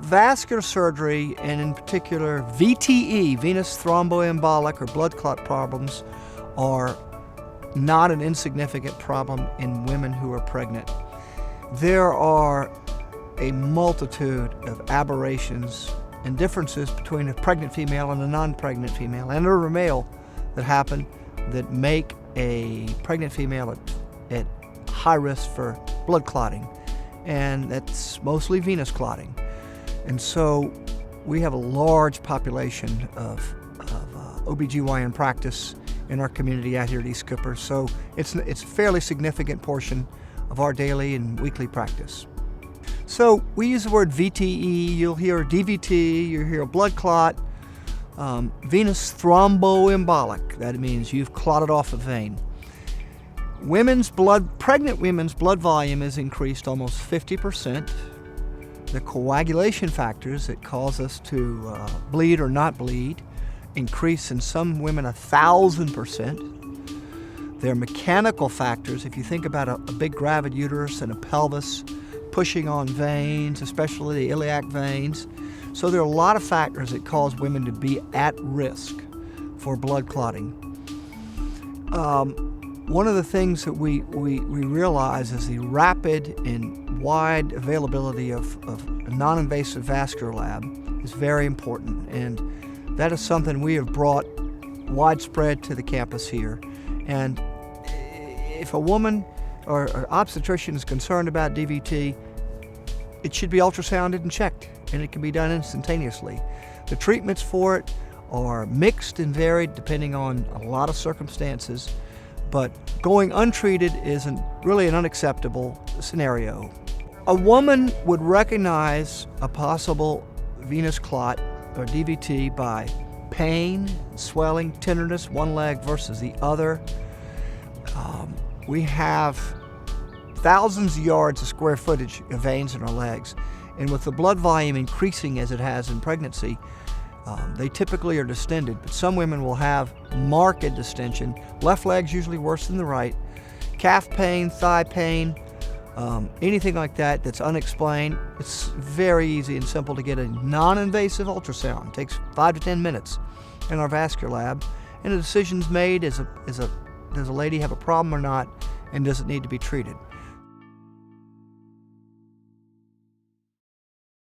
vascular surgery, and in particular VTE, venous thromboembolic or blood clot problems, are not an insignificant problem in women who are pregnant. There are a multitude of aberrations and differences between a pregnant female and a non-pregnant female and a male that happen that make a pregnant female at high risk for blood clotting, and that's mostly venous clotting. And so we have a large population of OBGYN practice in our community out here at East Cooper, so it's a fairly significant portion of our daily and weekly practice. So we use the word VTE, you'll hear DVT, you'll hear blood clot, venous thromboembolic, that means you've clotted off a vein. Pregnant women's blood volume is increased almost 50%. The coagulation factors that cause us to bleed or not bleed increase in some women 1,000%. There are mechanical factors. If you think about a big gravid uterus and a pelvis pushing on veins, especially the iliac veins. So there are a lot of factors that cause women to be at risk for blood clotting. One of the things that we realize is the rapid and wide availability of a non-invasive vascular lab is very important, and that is something we have brought widespread to the campus here. And if a woman or an obstetrician is concerned about DVT, it should be ultrasounded and checked, and it can be done instantaneously. The treatments for it are mixed and varied depending on a lot of circumstances, but going untreated isn't really an unacceptable scenario. A woman would recognize a possible venous clot or DVT by pain, swelling, tenderness, one leg versus the other. We have thousands of yards of square footage of veins in our legs, and with the blood volume increasing as it has in pregnancy, they typically are distended, but some women will have marked distension. Left leg's usually worse than the right. Calf pain, thigh pain, anything like that that's unexplained, it's very easy and simple to get a non-invasive ultrasound. It takes 5 to 10 minutes in our vascular lab, and a decision's made does a lady have a problem or not, and does it need to be treated.